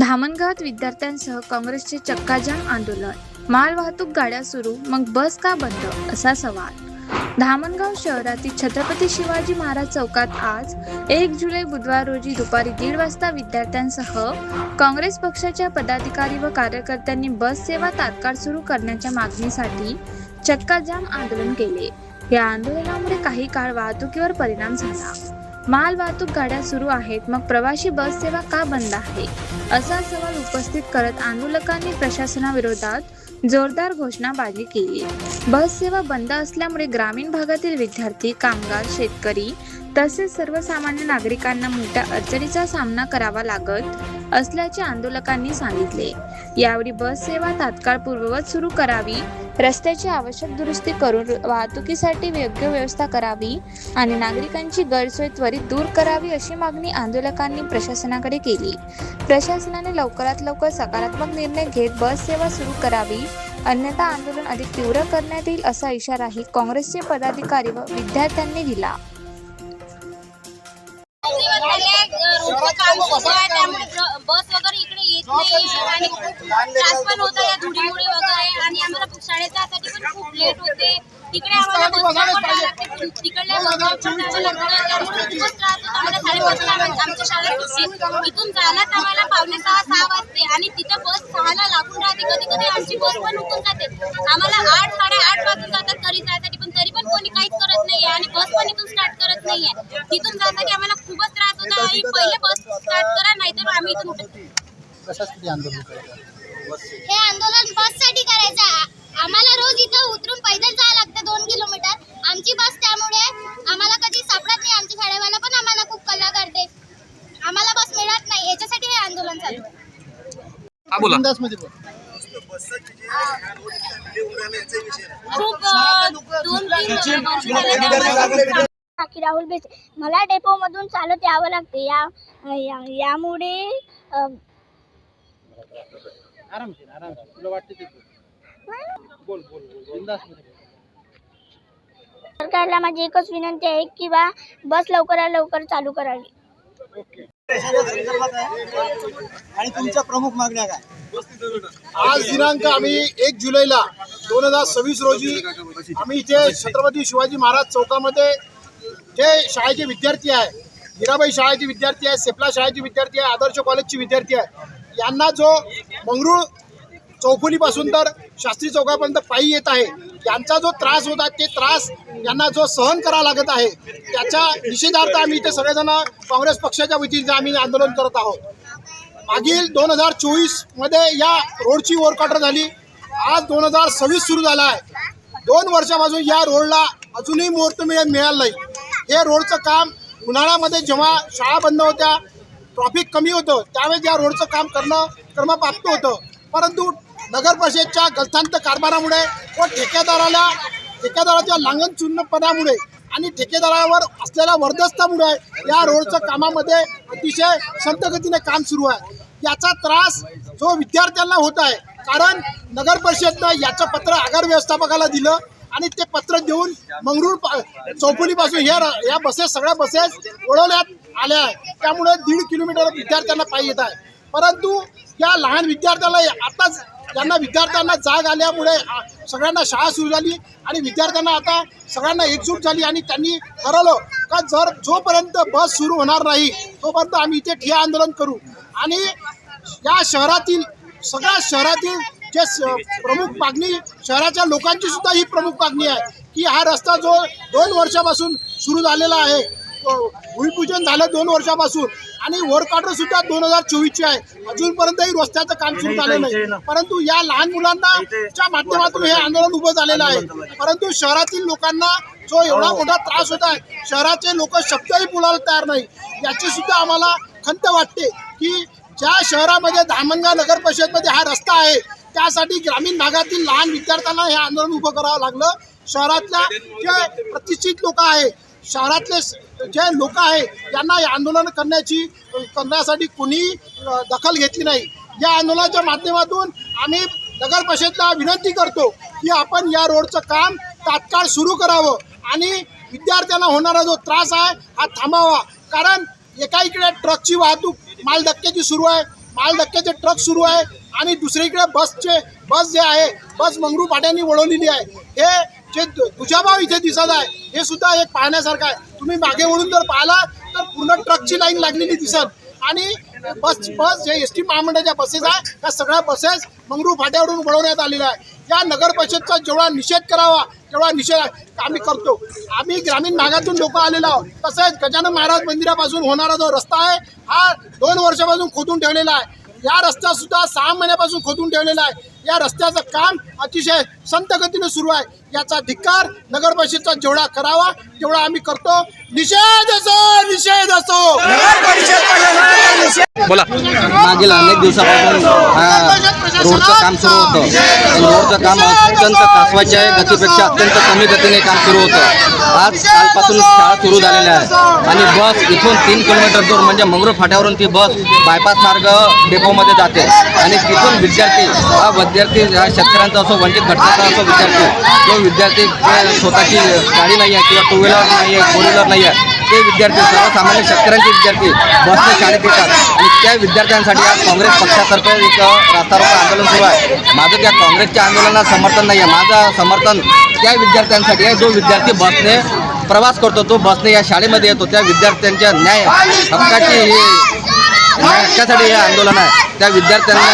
धामणगावात विद्यार्थ्यांसह काँग्रेसचे चक्काजाम आंदोलन, मालवाहतूक गाड्या सुरू मग बस का बंद असा सवाल। धामणगाव शहरातील छत्रपती शिवाजी महाराज चौकात आज 1 जुलै बुधवार रोजी दुपारी 1:30 वाजता विद्यार्थ्यांसह काँग्रेस पक्षाच्या पदाधिकारी व कार्यकर्त्यांनी बस सेवा तात्काळ सुरू करण्याच्या मागणीसाठी चक्काजाम आंदोलन केले। या आंदोलनामुळे काही काळ वाहतुकीवर परिणाम झाला। माल वाहतूक गाड्या सुरू आहेत, मग प्रवासी बस सेवा का बंद आहे असा सवाल उपस्थित करत आंदोलकांनी प्रशासनाविरोधात जोरदार घोषणाबाजी केली। बस सेवा बंद असल्यामुळे ग्रामीण भागातील विद्यार्थी, कामगार, शेतकरी तसेच सर्वसामान्य नागरिकांना मोठ्या अडचणीचा सामना करावा लागत असल्याचे आंदोलकांनी सांगितले। यावेळी बस सेवा तात्काळ पूर्ववत सुरू करावी, रस्त्याची आवश्यक दुरुस्ती करून वाहतुकीसाठी योग्य व्यवस्था करावी आणि नागरिकांची गैरसोय त्वरित दूर करावी अशी मागणी आंदोलकांनी प्रशासनाकडे केली। प्रशासनाने लवकरात लवकर सकारात्मक निर्णय घेत बस सेवा सुरू करावी, अन्यथा आंदोलन अधिक तीव्र करण्यात येईल असा इशाराही काँग्रेसचे पदाधिकारी व विद्यार्थ्यांनी दिला। बस वगैरे इकडे येत नाही आणि खूप त्रास पण होता या धुळीमुळे वगैरे, आणि आम्हाला शाळेत जाण्यासाठी पण खूप लेट होते। तिकडे आम्हाला बस पकडायला लागते, तिकडल्या बसला लागतं, त्यामुळे खूपच त्रास होता। आम्हाला 5:30 आमच्या शाळेत होती, इथून जायलाच आम्हाला 5:45-6 वाजते आणि तिथे बस 6ला लागून राहते। कधी कधी आमची बस पण उकून जाते, आम्हाला 8-8:30 वाजून जातात घरी जायसाठी, पण तरी पण कोणी काहीच करत नाहीये आणि बस पण इथून स्टार्ट करत नाहीये। तिथून जाण्यासाठी आम्हाला खूपच त्रास होता आणि पहिले बस स्टार्ट करा, नाहीतर आम्ही इथून कशासाठी आंदोलन करायचं? हे आंदोलन बससाठी करायचं। आम्हाला रोज इथं उतरून पैदल जायला लागतं 2 किलोमीटर। आमची बस त्यामुळे आम्हाला कधी सापडत नाही, आमची शाळेवाला पण आम्हाला खूप कल्ला करते, आम्हाला बस मिळत नाही, याच्यासाठी हे आंदोलन चालू आहे। बोला। बाकी राहुल बेच मला डेपो मधून चालत यावं लागते, यामुळे तुला वाटते ते बोल बिंदास मध्ये। सरकारला माझी एकच विनंती आहे की बस लवकरात लवकर चालू करावी। आणि तुमच्या प्रमुख मागण्या काय? आज दिनांक आम्ही 1 जुलैला 2026 रोजी आम्ही इथे छत्रपती शिवाजी महाराज चौकामध्ये जे शाळेचे विद्यार्थी आहे, हिराबाई शाळेचे विद्यार्थी आहे, सेपला शाळेचे विद्यार्थी आहे, आदर्श कॉलेजचे विद्यार्थी आहे, यांना जो मंगरूळ चौफुलीपासून तर शास्त्री चौकापर्यंत पायी येत आहे, यांचा जो त्रास होता ते त्रास यांना जो सहन करावा लागत आहे, त्याच्या निषेधार्थ आम्ही इथे सगळेजण काँग्रेस पक्षाच्या वतीने आम्ही आंदोलन करत आहोत। मागील 2024 मध्ये या रोडची वर्कऑर्डर झाली, आज 2026 सुरू झाला आहे। 2 वर्षापासून या रोडला अजूनही मुहूर्त मिळाला नाही। हे रोडचं काम उन्हाळ्यामध्ये जेव्हा शाळा बंद होत्या, ट्रॉफिक कमी होतं, त्यावेळेस या रोडचं काम करणं क्रमप्राप्त होतं, परंतु नगर परिषदेच्या गलथांत कारभारामुळे व ठेकेदाराच्या लांगण चुन्नपणामुळे आणि ठेकेदारावर असलेल्या वर्दस्तामुळे या रोडच्या कामामध्ये अतिशय संतगतीने काम सुरू आहे। याचा त्रास जो विद्यार्थ्यांना होत आहे, कारण नगर परिषदनं याचं पत्र आगार व्यवस्थापकाला दिलं आणि ते पत्र देऊन मंगरूळ चौफुलीपासून या बसेस सगळ्या बसेस वळवण्यात आल्या आहे, त्यामुळे 1.5 किलोमीटर विद्यार्थ्यांना पायी येत आहे। परंतु या लहान विद्यार्थ्याला आताच विद्यार्थ्यांना जाग आल्यामुळे सगळ्यांना शाळा सुरू झाली आणि विद्यार्थ्यांना आता सगळ्यांना एकजूट झाली आणि त्यांनी ठरवलं का जोपर्यंत बस सुरू होणार नाही तोपर्यंत आम्ही इथे ठिय्या आंदोलन करू। आणि या शहरातील सगळ्या शहरातील जे प्रमुख मागणी, शहराच्या लोकांची सुद्धा ही प्रमुख मागणी आहे की हा रस्ता जो 2 वर्षापासून सुरू झालेला आहे, भूमिपूजन झालं 2 वर्षापासून आणि वर्क ऑर्डर सुद्धा 2024ची आहे, अजूनपर्यंतही रस्त्याचं काम सुरू झालं नाही। परंतु या लहान मुलांच्या माध्यमातून हे आंदोलन उभं झालेलं आहे, परंतु शहरातील लोकांना जो एवढा मोठा त्रास होत आहे, शहराचे लोक शब्दही बोलायला तयार नाही, याची सुद्धा आम्हाला खंत वाटते की ज्या शहरामध्ये धामणगाव नगर परिषदमध्ये हा रस्ता आहे, त्यासाठी ग्रामीण भागातील लहान विद्यार्थ्यांना हे आंदोलन उभं करावं लागलं। शहरातल्या जे प्रतिष्ठित लोक आहे, शहरातले जे लोक आहे, यांना या आंदोलन करण्यासाठी कोणी दखल घेतली नाही। या आंदोलनाच्या माध्यमातून आम्ही नगर परिषदेला विनंती करतो की आपण या रोडचं काम तात्काळ सुरू करावं आणि विद्यार्थ्यांना होणारा जो त्रास आहे हा थांबावा, कारण एका इकडे ट्रकची वाहतूक माल धक्क्याची सुरू आहे, माल धक्क्याचे ट्रक सुरू आहे आणि दुसरीकडे बस जे आहे बस मंगरू फाट्यानी वळवलेली आहे. हे जे तुझ्याभाव इथे दिसत आहे हे सुद्धा एक पाहण्यासारखं आहे. तुम्ही मागे वळून जर पाहिला तर पूर्ण ट्रकची लाईन लागलेली दिसत आणि बस जे एस टी महामंडळाच्या बसेस आहे त्या सगळ्या बसेस मंगरू फाट्यावरून वळवण्यात आलेल्या आहे. या नगर परिषदचा जेवढा निषेध करावा तेवढा निषेध आम्ही करतो. आम्ही ग्रामीण भागातून लोक आलेलो आहोत. तसेच गजानन महाराज मंदिरापासून होणारा जो रस्ता आहे हा 2 वर्षापासून खोदून ठेवलेला आहे. या रस्ता सुद्धा 6 महिन्यापासून खोदून ठेवलेला आहे. या रस्त्याचं काम अतिशय संत गतीने सुरू आहे. याचा धिक्कार नगर परिषदचा जेवढा करावा तेवढा आम्ही करतो. निषेध असो. बोला. मागील अनेक दिवसापासून रोडचं काम सुरू होतं. रोडचं काम अत्यंत कासवाच्या गतीपेक्षा अत्यंत कमी गतीने काम सुरू होतं. आज कालपासून शाळा सुरू झालेल्या आहे आणि बस इथून 3 किलोमीटर दूर म्हणजे मंगरूळ फाट्यावरून ती बस बायपास मार्ग डेपोमध्ये जाते आणि तिथून विद्यार्थी हा शेतकऱ्यांचा असो वंचित घटकाचा असो जो विद्यार्थी स्वतःची गाडी नाही आहे किंवा 2 व्हीलर नाही आहे 4 व्हीलर नाही आहे ते विद्यार्थी सर्वसामान्य शेतकऱ्यांचे विद्यार्थी बसने शाळेत येतात आणि त्या विद्यार्थ्यांसाठी आज काँग्रेस पक्षातर्फे एक रास्ता रोको आंदोलन सुरू आहे. माझं त्या काँग्रेसच्या आंदोलनाला समर्थन नाही आहे. माझं समर्थन त्या विद्यार्थ्यांसाठी आहे जो विद्यार्थी बसने प्रवास करतो, तो बसने या शाळेमध्ये येतो. त्या विद्यार्थ्यांच्या हक्कासाठी हे आंदोलन आहे. त्या विद्यार्थ्यांना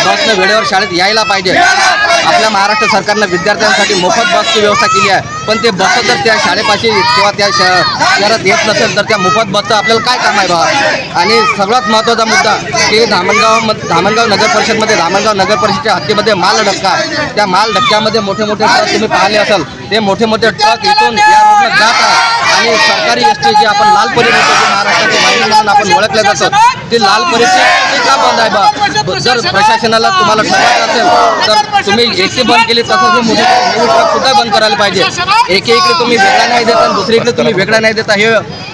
बसनं वेळेवर शाळेत यायला पाहिजे. आपल्या महाराष्ट्र सरकारनं विद्यार्थ्यांसाठी मोफत बसची व्यवस्था केली आहे, पण ते बस जर त्या शाळेपाशी किंवा त्या शहरात येत नसेल तर त्या मोफत बसचं आपल्याला काय काम आहे बा. आणि सर्वात महत्त्वाचा मुद्दा की धामणगाव नगर परिषदमध्ये धामणगाव नगर परिषदेच्या हद्दीमध्ये माल धक्का आहे. त्या माल धक्क्यामध्ये मोठे ट्रक तुम्ही पाहिले असाल ते मोठे ट्रक इथून या रोडला जात आहे आणि सरकारी एस टी जी आपण लाल परी म्हणतो जी महाराष्ट्राची वाहिनी म्हणून आपण ओळखल्या जातात ती लाल परीची का बंद आहे बा. जर प्रशासनाला तुम्हाला ठरवायचं असेल तर तुम्ही एसी बंद केली तसंच हे मोठे ट्रक सुद्धा बंद करायला पाहिजे. एकीकडे तुम्ही वेगळा नाही देता आणि दुसरीकडे तुम्ही वेगळा नाही देता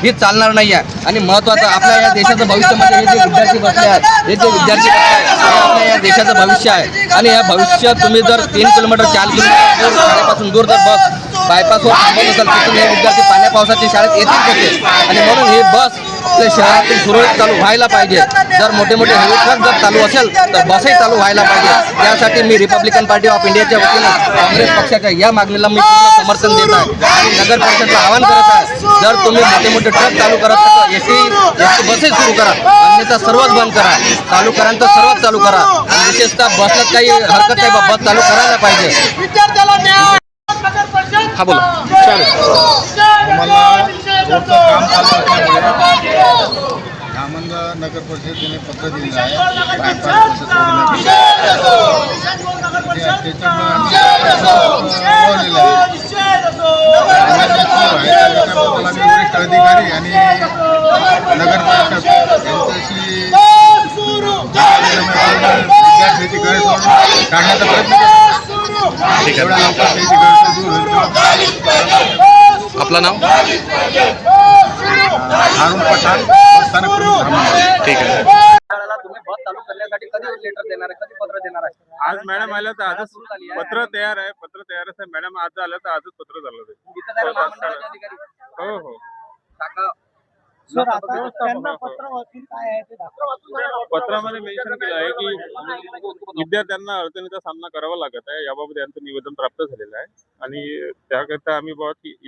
हे चालणार नाही आहे. आणि महत्त्वाचं आपल्या या देशाचं भविष्यामध्ये हे जे विद्यार्थी बसले आहेत हे जे विद्यार्थी हे आपल्या या देशाचं भविष्य आहे आणि या भविष्यात तुम्ही जर 3 किलोमीटर 4 किलोमीटर शाळेपासून दूर जर बस बायपासवर थांबत असेल तिथून हे विद्यार्थी पाण्या पावसाची शाळेत येतील कसे आणि म्हणून ही बस शहरातून सुरळीत चालू व्हायला पाहिजे. जर मोठे हेवी ट्रक जर चालू असेल तर बसही चालू व्हायला पाहिजे. त्यासाठी मी रिपब्लिकन पार्टी ऑफ इंडियाच्या वतीनं काँग्रेस पक्षाच्या या मागणीला मी पूर्ण समर्थन देत आहे आणि नगर परिषदला आवाहन करत आहे जर तुम्ही मोठे ट्रक चालू करत असाल एसटी बसही सुरू करा, अन्यथा सर्वच बंद करा. चालू करांचं सर्वच चालू करा. विशेषतः बसला काही हरकत नाही, बस चालू करायला पाहिजे. हा बोला. आम्हाला रोडचं काम चालू असल्यामुळे धामणगाव नगर परिषदेने पत्र दिलेलं आहे बायपास वरिष्ठ अधिकारी आणि नगर परिषद यांच्याशी विद्यार्थ्याची गैरसमज काढण्याचा प्रयत्न एवढ्या लवकर त्याची गैरसमज दूर होईल. आपलं नाव? हारून पठाण स्थानक प्रमुख धामणगाव. ठीक आहे. तुम्ही बस चालू करण्यासाठी कधी लेटर देणार आहे, कधी पत्र देणार आहे? आज मॅडम आल्या तर आजच पत्र तयार आहे. मॅडम आज आलं तर आजच पत्र झालं ते. इथं जरा महामंडळाचे अधिकारी हो काका पत्रामध्ये मेन्शन केलं आहे की विद्यार्थ्यांना अडचणीचा सामना करावा लागत आहे. याबाबत यांचं निवेदन प्राप्त झालेलं आहे आणि त्याकरता आम्ही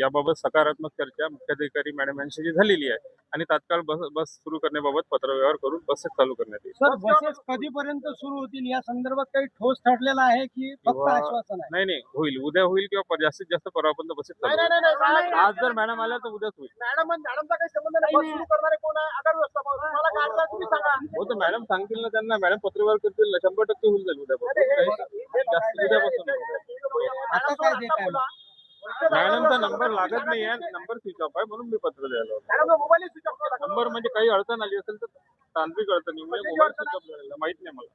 याबाबत सकारात्मक चर्चा मुख्याधिकारी मॅडम यांच्याशी झालेली आहे आणि तात्काळ बस सुरू करण्याबाबत पत्रव्यवहार करून बसेस चालू करण्यात येईल. सर बसेस कधीपर्यंत सुरू होतील या संदर्भात काही ठोस ठरलेला आहे की फक्त आश्वासन आहे? नाही होईल, उद्या होईल किंवा जास्तीत जास्त परवापर्यंत बसेस चालू होईल. आज जर मॅडम आल्या तर उद्याच होईल. मॅडमचा काही संबंध नाही. बस सुरू करणारे कोण आहे? आगार व्यवस्थापक. तुम्हाला काय अडचण तुम्ही सांगा. हो तर मॅडम सांगतील ना त्यांना. मॅडम पत्रव्यवहार करतील ना. 100% होईल जाईल उद्यापासून. आता काय देत आहे? मॅडमचा नंबर लागत नाही आहे, नंबर स्विच ऑफ आहे म्हणून मी पत्र द्यायला होतो. नंबर म्हणजे काही अडचण आली असेल तर तांत्रिक अडचणीमुळे मोबाईल स्विच ऑफ झालेला माहित नाही मला.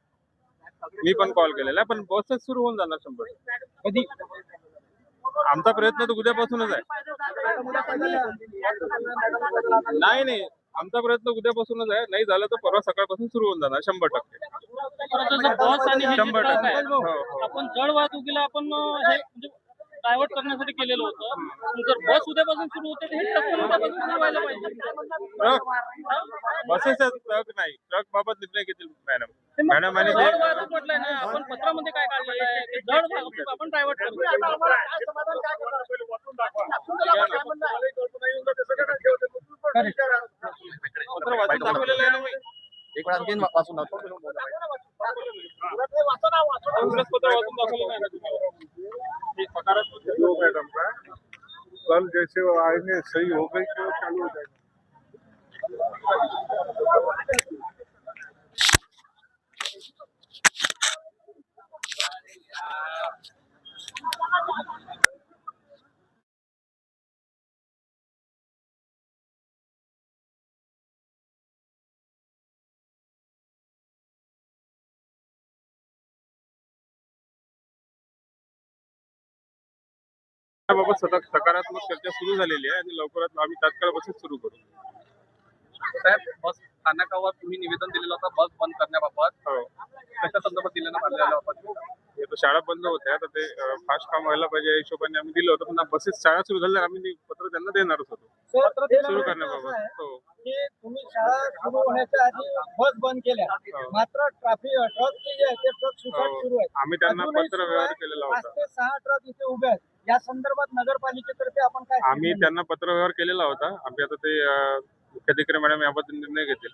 मी पण कॉल केलेला आहे पण बसेस सुरू होऊन जाणार 100%. कधी? आमचा प्रयत्न तर उद्यापासूनच आहे. नाही आमचा प्रयत्न उद्यापासूनच आहे. नाही झालं तर परवा सकाळपासून सुरू होऊन जाणार 100%. बस आणि 100%. आपण जड वाहतुकीला आपण हे डायव्हर्ट करण्यासाठी केलेलं होतं. जर बस उद्यापासून सुरू होते तर हे ट्रक उद्यापासून सुरू व्हायला पाहिजे. ट्रक बसेस ट्रक नाही, ट्रक बाबत निर्णय घेतील मॅडम. मॅडम आणि जड वाहतूक म्हटलंय ना, आपण पत्रामध्ये काय काढलेलं आहे की जड वाहतूक आपण प्रायव्हेट करू. पत्र वाचून दाखवलेलं आहे ना मी. एक वेळा आणखीन वाचून दाखव. काँग्रेस पत्र वाचून दाखवलं नाही ना तुम्हाला. हे सकारात्मक जो मैडम का कल जैसे वो आएंगे सही हो गई तो चालू हो जाएगा। त्याबाबत सकारात्मक चर्चा सुरू झालेली आहे आणि लवकरात आम्ही तात्काळ बसेस सुरू करू. साहेब, बस स्थानकावर तुम्ही निवेदन दिलेलं होतं बस बंद करण्याबाबत. हो. कशा संदर्भात दिलेलं मानलेलं हे तर शाळा बंद होत्या तर ते फास्ट काम व्हायला पाहिजे या हिशोबाने आम्ही दिलं होतं. पण बसेस शाळा सुरू झाल्यावर आम्ही पत्र त्यांना देणारच होतो सुरू करण्याबाबत. हो. की तुम्ही शाळा सुरू होण्याच्या आधी बस बंद केल्या, मात्र ट्रॅफिक ट्रक जे आहे ते ट्रक सुसाट हो. सुरू आहे. आम्ही त्यांना अजूनही पत्र सुरू व्यवहार आहे. केलेला 5 होता. ते 6 ट्रक इथे उभे आहेत. या संदर्भात नगरपालिकेतर्फे आपण काय आम्ही statement त्यांना पत्र व्यवहार केलेला होता. आम्ही आता ते मुख्याधिकारी मॅडम याबद्दल निर्णय घेतील.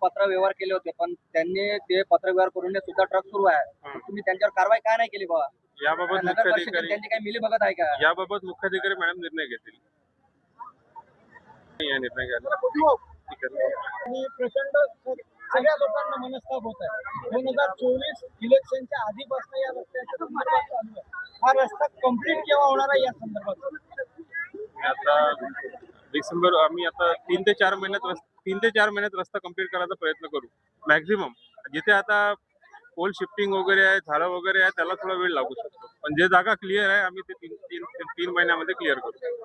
पत्र व्यवहार केले होते पण त्यांनी ते पत्र व्यवहार करून सुद्धा ट्रक सुरू आहे. तुम्ही त्यांच्यावर कारवाई काय नाही केली बाबा? याबाबत नगर परिषदेत मुख्याधिकारी त्यांची काही मिली बघत आहे का? याबाबत मुख्याधिकारी मॅडम निर्णय घेतील. या निर्णय घ्यायला ठीक आहे. आणि प्रचंड सगळ्या लोकांना मनस्ताप होत आहे. 2024 इलेक्शनच्या आधीपासून या रस्त्याच्या संदर्भात चालू आहे. हा रस्ता कम्प्लीट केव्हा होणार आहे या संदर्भात? आता डिसेंबर आम्ही आता 3 ते 4 महिन्यात रस्ता कंप्लीट करायचा प्रयत्न करू मॅक्झिमम. जिथे आता पोल शिफ्टिंग वगैरे आहे, झाडं वगैरे आहे, त्याला थोडा वेळ लागू शकतो. पण जे जागा क्लिअर आहे आम्ही ते 3 महिन्यामध्ये क्लिअर करू.